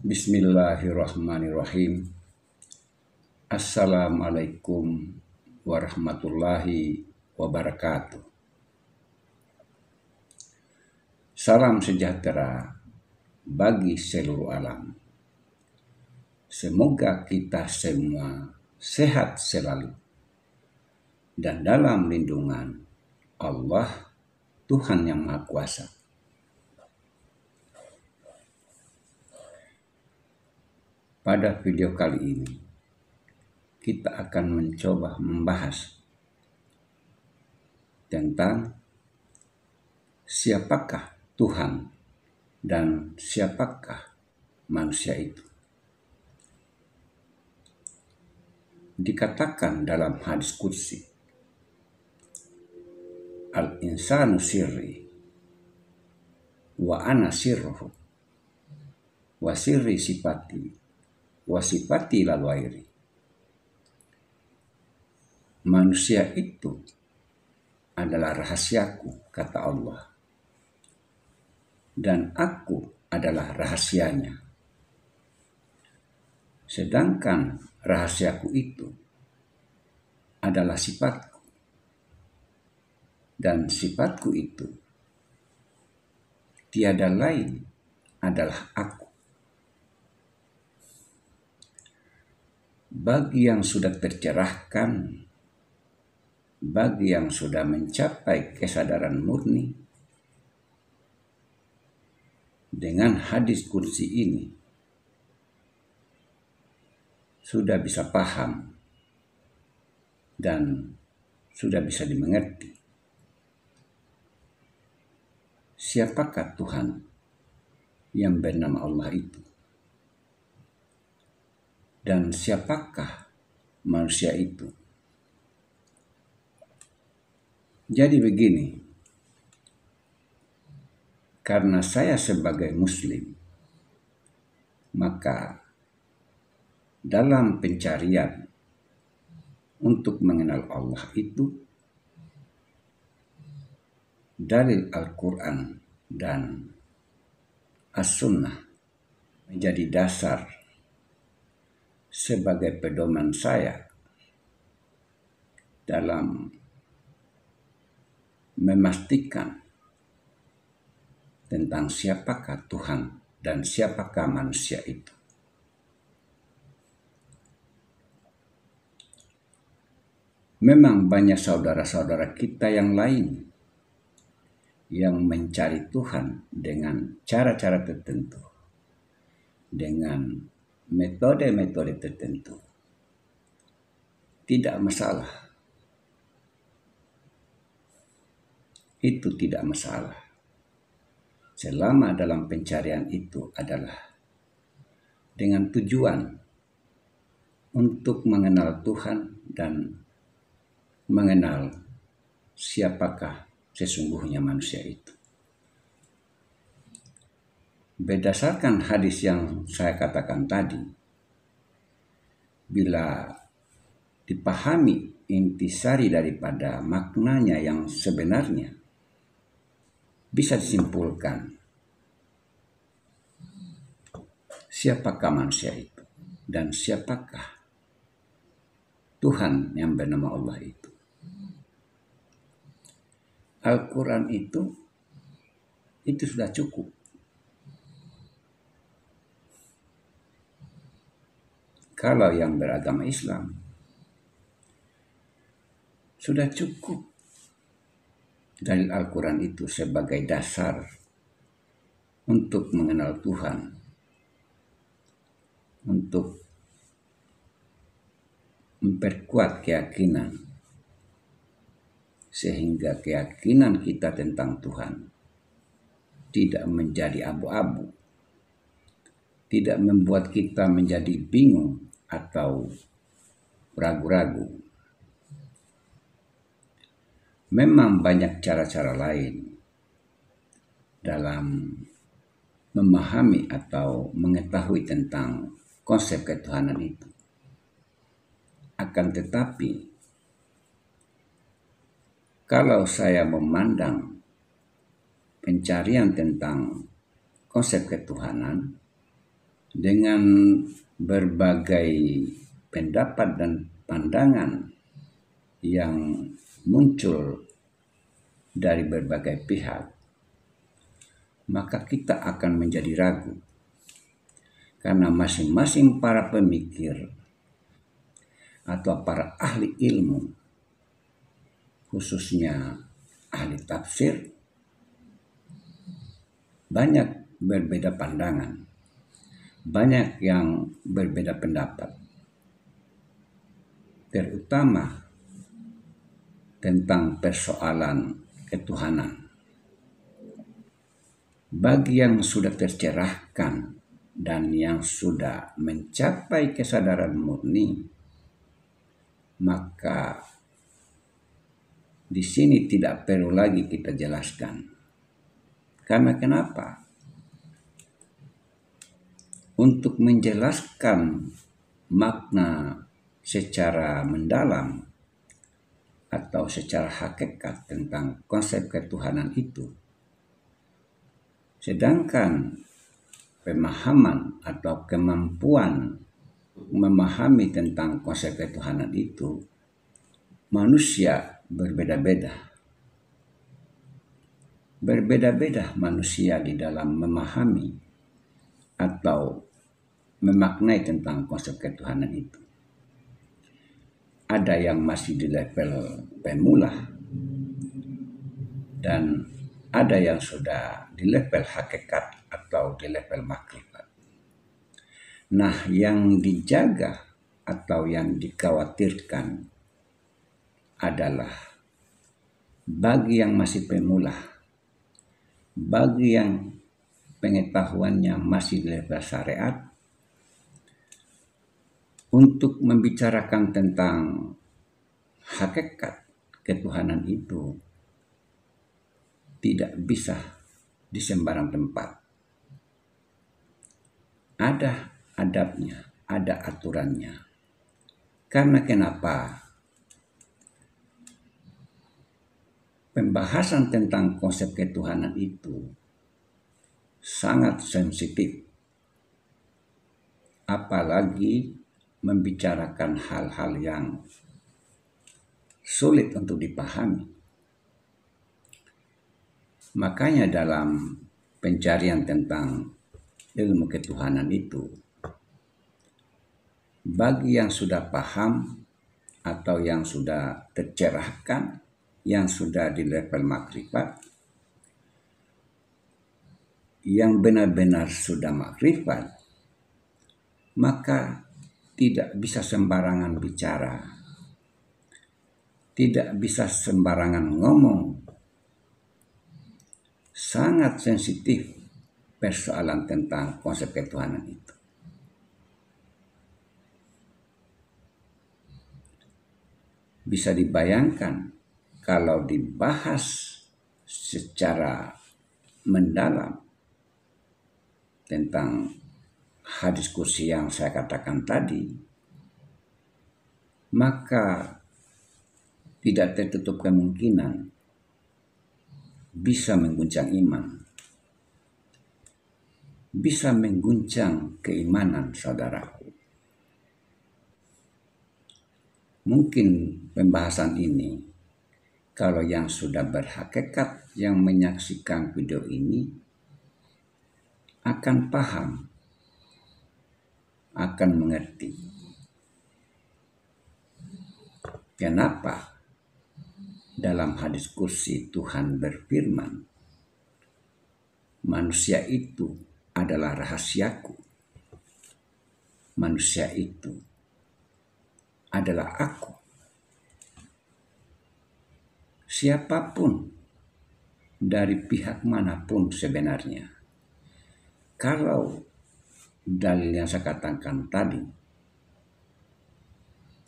Bismillahirrahmanirrahim. Assalamualaikum warahmatullahi wabarakatuh. Salam sejahtera bagi seluruh alam. Semoga kita semua sehat selalu dan dalam lindungan Allah, Tuhan yang Maha Kuasa. Pada video kali ini, kita akan mencoba membahas tentang siapakah Tuhan dan siapakah manusia itu. Dikatakan dalam hadis qudsi, al-insanu sirri wa ana sirruhu wa sirri sifati wasifati lalwairi. Manusia itu adalah rahasiaku, kata Allah, dan aku adalah rahasianya. Sedangkan rahasiaku itu adalah sifatku, dan sifatku itu tiada lain adalah aku. Bagi yang sudah tercerahkan, bagi yang sudah mencapai kesadaran murni, dengan hadis qudsi ini sudah bisa paham dan sudah bisa dimengerti siapakah Tuhan yang bernama Allah itu. Dan siapakah manusia itu? Jadi begini, karena saya sebagai muslim, maka dalam pencarian untuk mengenal Allah itu, dalil Al-Quran dan As-Sunnah menjadi dasar sebagai pedoman saya dalam memastikan tentang siapakah Tuhan dan siapakah manusia itu. Memang banyak saudara-saudara kita yang lain yang mencari Tuhan dengan cara-cara tertentu, dengan metode-metode tertentu. Tidak masalah. Itu tidak masalah. Selama dalam pencarian itu adalah dengan tujuan untuk mengenal Tuhan dan mengenal siapakah sesungguhnya manusia itu. Berdasarkan hadis yang saya katakan tadi, bila dipahami intisari daripada maknanya yang sebenarnya, bisa disimpulkan siapakah manusia itu dan siapakah Tuhan yang bernama Allah itu. Al-Quran itu sudah cukup. Kalau yang beragama Islam, sudah cukup dalil Al-Quran itu sebagai dasar untuk mengenal Tuhan, untuk memperkuat keyakinan, sehingga keyakinan kita tentang Tuhan tidak menjadi abu-abu, tidak membuat kita menjadi bingung atau ragu-ragu. Memang banyak cara-cara lain dalam memahami atau mengetahui tentang konsep ketuhanan itu. Akan tetapi, kalau saya memandang pencarian tentang konsep ketuhanan dengan berbagai pendapat dan pandangan yang muncul dari berbagai pihak, maka kita akan menjadi ragu karena masing-masing para pemikir atau para ahli ilmu, khususnya ahli tafsir, banyak berbeda pandangan, banyak yang berbeda pendapat, terutama tentang persoalan ketuhanan. Bagi yang sudah tercerahkan dan yang sudah mencapai kesadaran murni, maka di sini tidak perlu lagi kita jelaskan. Karena kenapa? Untuk menjelaskan makna secara mendalam atau secara hakikat tentang konsep ketuhanan itu, sedangkan pemahaman atau kemampuan memahami tentang konsep ketuhanan itu manusia berbeda-beda. Berbeda-beda manusia di dalam memahami atau memaknai tentang konsep ketuhanan itu. Ada yang masih di level pemula dan ada yang sudah di level hakikat atau di level makrifat. Nah, yang dijaga atau yang dikhawatirkan adalah bagi yang masih pemula, bagi yang pengetahuannya masih di level syariat, untuk membicarakan tentang hakikat ketuhanan itu tidak bisa di sembarang tempat. Ada adabnya, ada aturannya. Karena kenapa? Pembahasan tentang konsep ketuhanan itu sangat sensitif. Apalagi membicarakan hal-hal yang sulit untuk dipahami. Makanya dalam pencarian tentang ilmu ketuhanan itu, bagi yang sudah paham atau yang sudah tercerahkan, yang sudah di level makrifat, yang benar-benar sudah makrifat, maka tidak bisa sembarangan bicara, tidak bisa sembarangan ngomong. Sangat sensitif persoalan tentang konsep ketuhanan itu. Bisa dibayangkan kalau dibahas secara mendalam tentang hadis kursi yang saya katakan tadi, maka tidak tertutup kemungkinan bisa mengguncang iman, bisa mengguncang keimanan saudaraku. Mungkin pembahasan ini, kalau yang sudah berhakikat yang menyaksikan video ini akan paham, akan mengerti. Kenapa dalam hadis kursi Tuhan berfirman, manusia itu adalah rahasiaku, manusia itu adalah aku. Siapapun dari pihak manapun sebenarnya, kalau dalil yang saya katakan tadi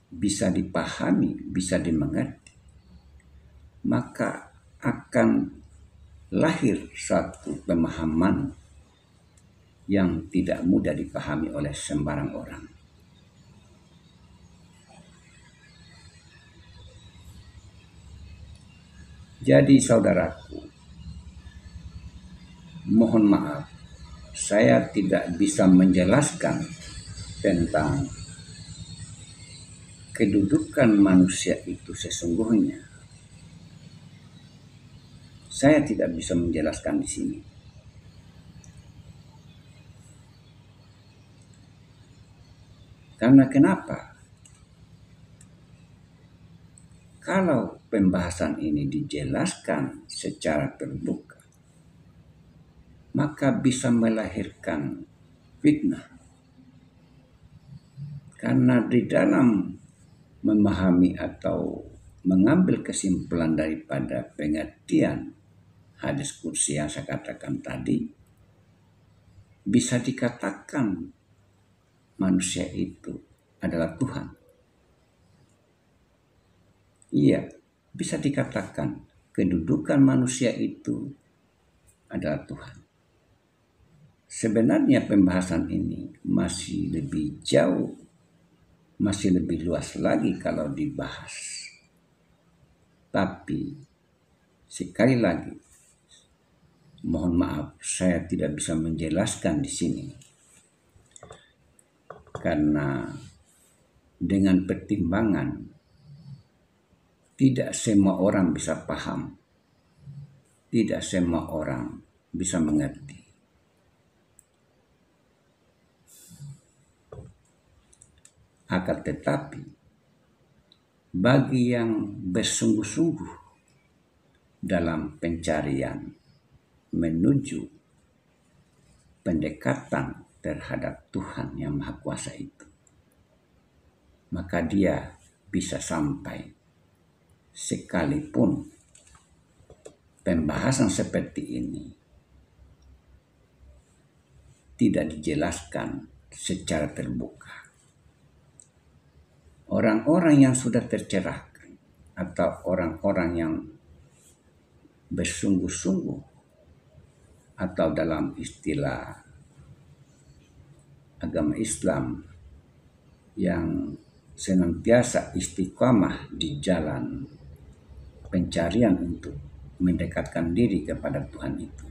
bisa dipahami, bisa dimengerti, maka akan lahir suatu pemahaman yang tidak mudah dipahami oleh sembarang orang. Jadi saudaraku, mohon maaf, saya tidak bisa menjelaskan tentang kedudukan manusia itu sesungguhnya. Saya tidak bisa menjelaskan di sini. Karena kenapa? Kalau pembahasan ini dijelaskan secara terbuka, maka bisa melahirkan fitnah. Karena di dalam memahami atau mengambil kesimpulan daripada pengertian hadis qudsi yang saya katakan tadi, bisa dikatakan manusia itu adalah Tuhan. Iya, bisa dikatakan kedudukan manusia itu adalah Tuhan. Sebenarnya pembahasan ini masih lebih jauh, masih lebih luas lagi kalau dibahas. Tapi sekali lagi, mohon maaf, saya tidak bisa menjelaskan di sini. Karena dengan pertimbangan, tidak semua orang bisa paham, tidak semua orang bisa mengerti. Akan tetapi, bagi yang bersungguh-sungguh dalam pencarian menuju pendekatan terhadap Tuhan yang Maha Kuasa itu, maka dia bisa sampai sekalipun pembahasan seperti ini tidak dijelaskan secara terbuka. Orang-orang yang sudah tercerahkan atau orang-orang yang bersungguh-sungguh atau dalam istilah agama Islam yang senantiasa istiqamah di jalan pencarian untuk mendekatkan diri kepada Tuhan itu,